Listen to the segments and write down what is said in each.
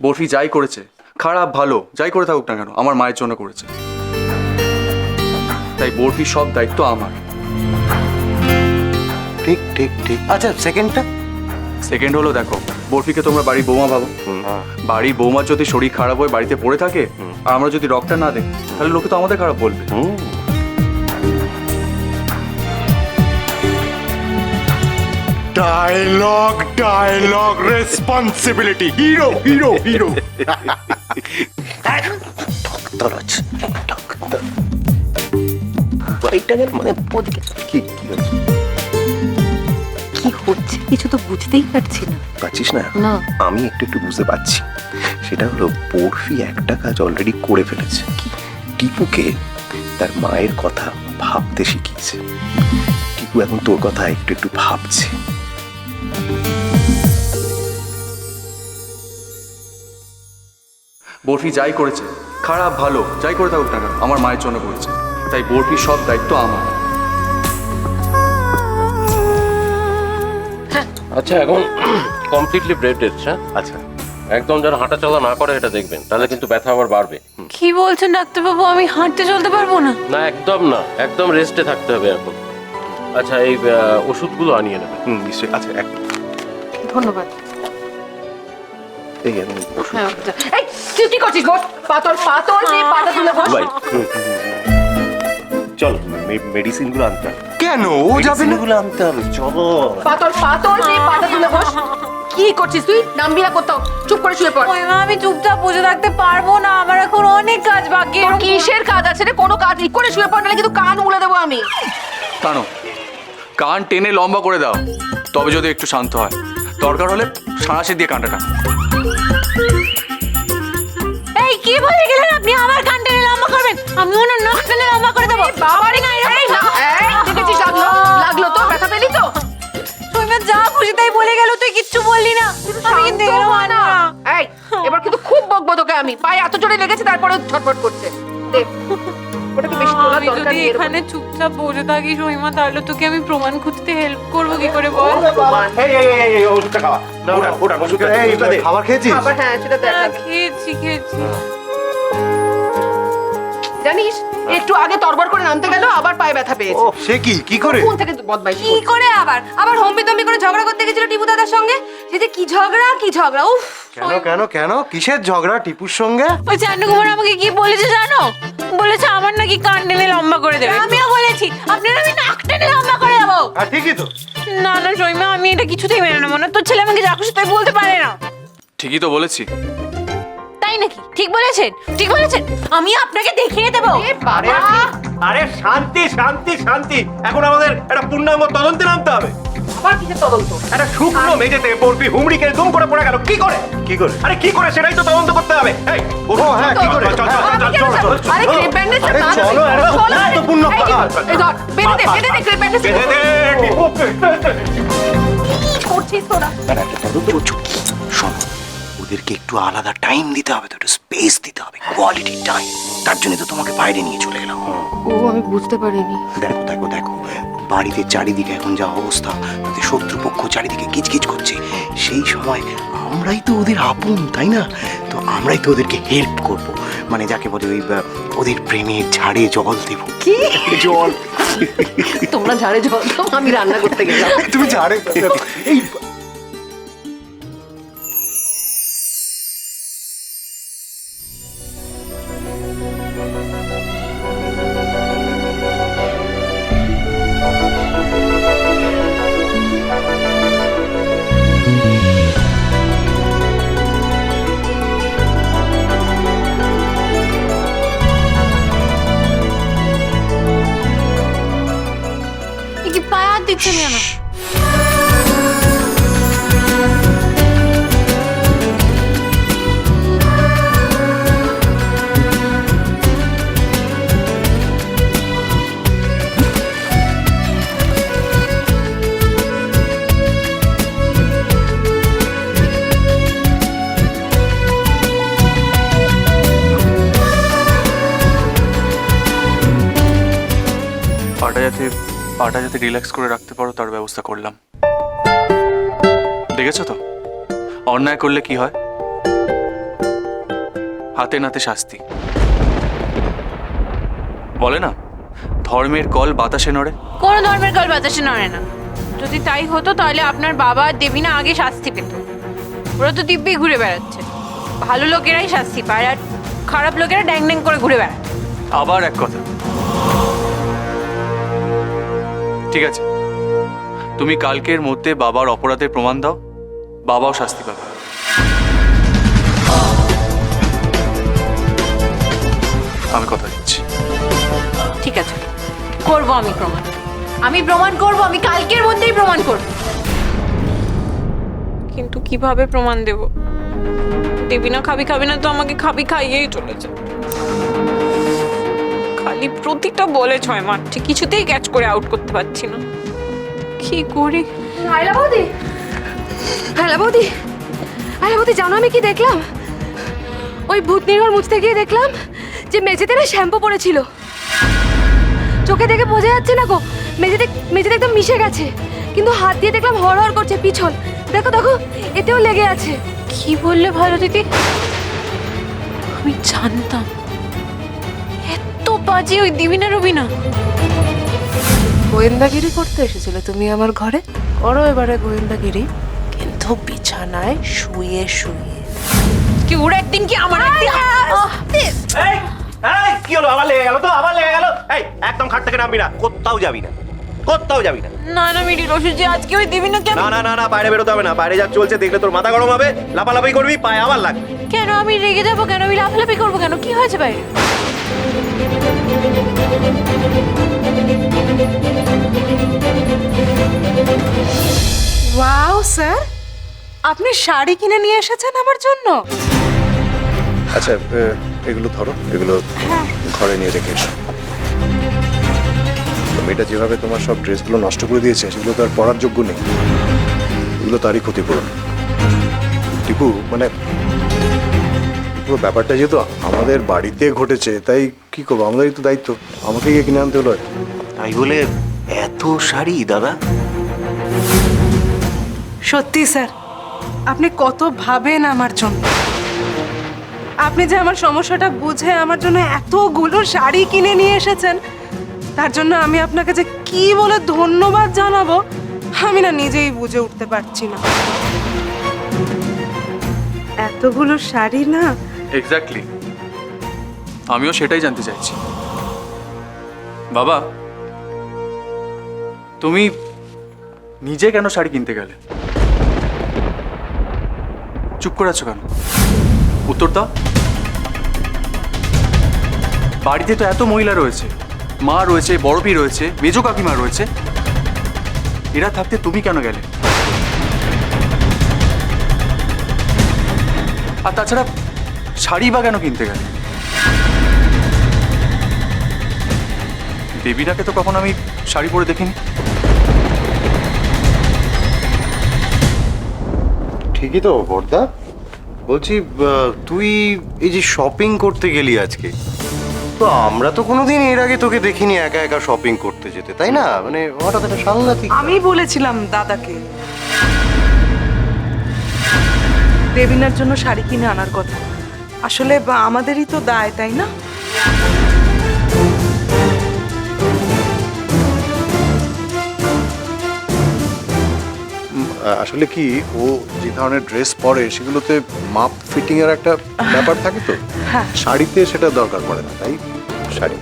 বরফি যাই করেছে, খারাপ ভালো যাই করে থাকুক না কেন, আমার মায়ের জন্য করেছে। তাই বরফি সব দায়িত্ব আমার। ঠিক ঠিক ঠিক। আচ্ছা সেকেন্ডটা? সেকেন্ড হলো, দেখো বরফিকে তোমরা বাড়ির বৌমা ভাবো। বাড়ির বৌমার যদি শরীর খারাপ হয়ে বাড়িতে পড়ে থাকে আর আমরা যদি ডক্টর না দেই, তাহলে লোকে তো আমাদের খারাপ বলবে। Dialogue dialogue, responsibility, hero hero hero. Doctor আছে, ডাক্তার। বাইটানের মানে কি কি হচ্ছে? কি হচ্ছে কিছু তো বুঝতেই পারছি না। পাচ্ছিস না? না। আমি একটু একটু বুঝতে পারছি। সেটা হলো বরফি একটা কাজ অলরেডি করে ফেলেছে। টিপুকে তার মায়ের কথা ভাবতে শিখিয়েছে। টিপু এখন তোর কথা একটু একটু ভাবছে। বরফি যাই করেছে, খারাপ ভালো যাই করে থাকুক না কেন, আমার মায়ের জন্য করেছে। তাই বরফি সব দায়িত্ব আমার। আচ্ছা, এখন কমপ্লিটলি ব্রেড রেস্ট। হ্যাঁ, আচ্ছা একদম যেন হাঁটা চলা না করে এটা দেখবেন, তাহলে কিন্তু ব্যথা আবার বাড়বে। কি বলছেন ডাক্তারবাবু, আমি হাঁটতে চলতে পারবো না? না, একদম না, একদম রেস্টে থাকতে হবে এখন। আচ্ছা, এই ওষুধগুলো আনিয়ে নেবেন। নিশ্চয়ই। আচ্ছা এক ধন্যবাদ। এই আমি ওষুধ। এই তুই কি করছিস বস? পাতল পাতল নে, পাতা তুলে বস। ভাই চল মেডিসিন গুলো আনতে হবে। কেন ও যাবে না? গুলো আনতে হবে, চলো। পাতল পাতল নে, পাতা তুলে বস। কি করছিস তুই? নামবি না কোথাও, চুপ করে শুয়ে পড়। ওই মা, আমি চুপচাপ বসে থাকতে পারবো না, আমার এখন অনেক কাজ বাকি। তোর কিসের কাজ আছে রে? কোনো কাজ নেই, করে শুয়ে পড়, নাহলে কিন্তু কান মুলে দেবো আমি। টানো, কান টেনে লম্বা করে দাও, তবে যদি একটু শান্ত হয়। দরকার হলে সাঁড়াশি দিয়ে কানটা টানো। এই কি বলে গেলেন আপনি? আমার কান টেনে লম্বা করবেন? আমি ওনার নাক টেনে লম্বা করে দেবো। বাবারে না, এই না, এই দেখেছিস? লাগলো লাগলো তো, ব্যথা পেলি তো? তুমি যা খুশি তাই বলে গেল, তুই কিচ্ছু বললি না। আমি কিন্তু এগুলো মানবো না। এই এবার কিন্তু খুব বকবো তোকে আমি। পায়ে এত জোরে লেগেছে, তারপরে ছটফট করছে। দেখ ওটাকে বেশি তোলার আমি দরকার যদি নেই। এখানে চুপচাপ বসে থাকি সীমা, তাহলে তোকে আমি প্রমাণ খুঁজতে হেল্প করবো কি করে বল? এই ওষুধটা খাওয়া। ওটা ওষুধটা দে। খাবার খেয়েছিস? আবার হ্যাঁ, সেটা দেখ। হ্যাঁ, খেয়েছি। জানিস একটু আগে তরবর করে নামতে গেল, আবার পায়ে ব্যথা পেয়েছে। ও সে কি করে? কোন থেকে বদমাইশি কি করে আবার হম্বি তম্বি করে ঝগড়া করতে গেছিল টিপু দাদার সঙ্গে? সেটা কি ঝগড়া উফ। কেন কেন কেন কিসের ঝগড়া টিপুর সঙ্গে? ওই চান্ডু কুমার আমাকে কি বলেছে জানো? বলেছে আমার নাকি কান টেনে লম্বা করে দেবে। আমিও বলেছি আপনার আমি নাক টেনে লম্বা করে দেবো। হ্যাঁ ঠিকই তো। না সীমা, আমি এটা কিছুতেই মেনে নেবো না। তোর ছেলে আমাকে যা খুশি তাই বলতে পারে না। ঠিকই তো বলেছি। তাই নাকি? ঠিক বলেছেন। আমি আপনাকে দেখিয়ে দেবো। আরে আরে শান্তি শান্তি শান্তি। এখন আমাদের একটা পূর্ণাঙ্গ তদন্তে নামতে হবে। আবার কিসের তদন্ত? একটা শুকনো মেঝেতে বরফি হুমড়িকে দুম করে পড়ে গেল। কি করে? আরে কি করে সেটাই তো তদন্ত করতে হবে। এই ও হ্যাঁ কি করে? চল চল চল চল চল। আরে ক্রেপ ব্যান্ডেজ আরে চলো, আরে গুরুত্বপূর্ণ কাজ। এই ধর, বেঁধে দে ক্রেপ ব্যান্ডেজ। বেঁধে দে, টিপু। কি করছিস তোরা? তদন্ত করছো? শোনো, ওদেরকে একটু আলাদা টাইম দিতে হবে, তো একটু স্পেস দিতে হবে, কোয়ালিটি টাইম। তার জন্য তো তোমাকে বাইরে নিয়ে চলে এলাম। ও আমি বুঝতে পারিনি। দেখো দেখো দেখো, বাড়িতে চারিদিকে এখন যা অবস্থা, তাতে শত্রুপক্ষ চারিদিকে কিচকিচ করছে। সেই সময় আমরাই তো ওদের আপন, তাই না? তো আমরাই তো ওদেরকে হেল্প করব, মানে যাকে বলে ওই ওদের প্রেমের ঝাড়ে জল দেব। কি জল? তোমরা ঝাড়ে জল দাও, আমি রান্না করতে গেলাম। তুমি ঝাড়ে এই কি পায়ে হাত দিচ্ছেন কেন? পাটা যাতে রিল্যাক্স করে রাখতে পারো তার ব্যবস্থা করলাম। দেখেছো তো অন্যায় করলে কি হয়? হাতে নাতে শাস্তি। বলে না, ধর্মের কল বাতাসে নড়ে। কোনো ধর্মের কল বাতাসে নড়ে না। যদি তাই হতো তাহলে আপনার বাবা আর দেবীনা আগে শাস্তি পেত। ওরা তো দিব্যি ঘুরে বেড়াচ্ছে। ভালো লোকেরাই শাস্তি পায় আর খারাপ লোকেরা ড্যাং ড্যাং করে ঘুরে বেড়ায়। আবার এক কথা, ঠিক আছে, তুমি কালকের মধ্যে বাবার অপরাধের প্রমাণ দাও, বাবাও শাস্তি পাবে। আমি কথা দিচ্ছি। ঠিক আছে, করবো আমি প্রমাণ। আমি প্রমাণ করবো, আমি কালকের মধ্যেই প্রমাণ করব। কিন্তু কিভাবে প্রমাণ দেব? দেবীনা খাবি খাবি না তো আমাকে খাবি খাইয়েই চলেছে। খালি প্রতিটা বলে 6 মারছে, কিছুতেই ক্যাচ করে আউট করতে পারছি না। কি করি? আয়লা বৌদি, আয়লা বৌদি, আয়লা বৌদি, জানো আমি কি দেখলাম? ওই ভূত নির্ঘর মুছতে গিয়ে দেখলাম যে মেঝেতে না শ্যাম্পু পড়েছিল। চোখে দেখে বোঝা যাচ্ছে না গো, মেঝেতে একদম মিশে গেছে। কিন্তু হাত দিয়ে দেখলাম হড়হড় করছে পিছল। দেখো দেখো, এতেও লেগে আছে। কি বললে ভালো দিদি? আমি জানতাম এত বাজে ওই দিবিনা রবিনা। গোয়েন্দাগিরি করতে এসেছিলে তুমি আমার ঘরে? করো এবারে গোয়েন্দাগিরি, কিন্তু বিছানায় শুয়ে শুয়ে। কি ওর একদিন কি আমার একদিন? এই এই কি হলো? আবার লেগে গেল তো, আবার লেগে গেল। এই একদম খাট থেকে নামবি না, কোথাও যাবি না, কোথাও যাবি না। না না মিডি রসু যে আজকে ওই দিবিনা কেন? না না না না, বাইরে বেরোতে হবে না। বাইরে যা চলছে দেখলে তোর মাথা গরম হবে, লাফালাফি করবি, পায়ে আবার লাগবে। কেন আমি রেগে যাবো কেন? আমি লাফালাফি করবো কেন? কি হয়েছে বাইরে? ওয়াও স্যার, আপনি শাড়ি কিনে নিয়ে এসেছেন আমার জন্য? আচ্ছা, এগুলো ধরো, এগুলো ঘরে নিয়ে রেখে এসো। মেয়েটা যেভাবে তোমার সব ড্রেসগুলো নষ্ট করে দিয়েছে সেগুলো তো আর পরার যোগ্য নেই। এগুলো তারই ক্ষতিপূরণ। টিপু, মানে পুরো ব্যাপারটা যেহেতু আমাদের বাড়িতে ঘটেছে, তাই কি করবো, আমাদেরই তো দায়িত্ব। আমাকে গিয়ে কিনে আনতে হলো। তাই বলে এত শাড়ি দাদা? সত্যি স্যার, আপনি কত ভাবেন আমার জন্য। আপনি যে আমার সমস্যাটা বুঝে আমার জন্য এতগুলো শাড়ি কিনে নিয়ে এসেছেন, তার জন্য আমি আপনাকে যে কি বলে ধন্যবাদ জানাবো আমি না নিজেই বুঝে উঠতে পারছি না। এতগুলো শাড়ি না। এক্স্যাক্টলি, আমিও সেটাই জানতে চাইছি। বাবা, তুমি নিজে কেন শাড়ি কিনতে গেলে? চুপ করে আছো কেন? উত্তর দাও। বাড়িতে তো এত মহিলা রয়েছে, মা রয়েছে, বড়পি রয়েছে, মেজো কাকিমা রয়েছে, এরা থাকতে তুমি কেন গেলে? আর তাছাড়া শাড়ি বা কেন কিনতে গেলে? দেবীনাকে তো কখন আমি শাড়ি পরে দেখিনি। ঠিকই তো বড়দা, বলছি তুই এই যে শপিং করতে গেলি আজকে, তো আমরা তো কোনোদিন এর আগে তোকে দেখিনি একা একা শপিং করতে যেতে, তাই না? মানে হঠাৎ একটা সাংঘাতিক। আমি বলেছিলাম দাদাকে দেবিনার জন্য শাড়ি কিনে আনার কথা। আসলে আমাদেরই তো দায়, তাই না? আসলে কি, ও যে ধরনের ড্রেস পরে সেগুলোতে মাপ ফিটিং এর একটা ব্যাপার থাকে, তো শাড়িতে সেটা দরকার পড়ে না, তাই শাড়ি।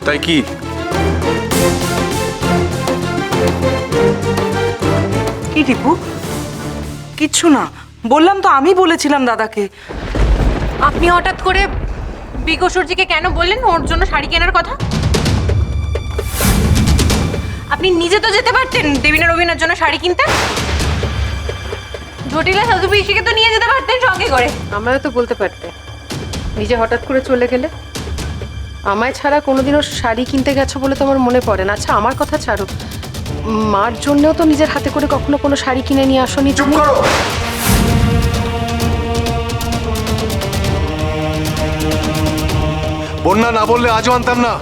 তাই কি? কি টিপু? কিচ্ছু না, বললাম তো, আমি বলেছিলাম দাদাকে। আপনি হঠাৎ করে বিকশরজিকে কেন বললেন ওর জন্য শাড়ি কেনার কথা? আপনি নিজে তো যেতে পারতেন দেবিনা রবিনার জন্য শাড়ি কিনতে। জটিলা সাধু পিসিকে তো নিয়ে যেতে পারতেন সঙ্গে করে। আমারও তো বলতে পারতে, নিজে হঠাৎ করে চলে গেলে। আমায় ছাড়া কোনোদিনও শাড়ি কিনতে গেছো বলে তোমার মনে পড়ে না? আচ্ছা আমার কথা ছাড়ো, মার জন্যও তো নিজের হাতে করে কখনো কোনো শাড়ি কিনে নিয়ে আসোনি তুমি? বন্যা না বললে আজও আনতাম না।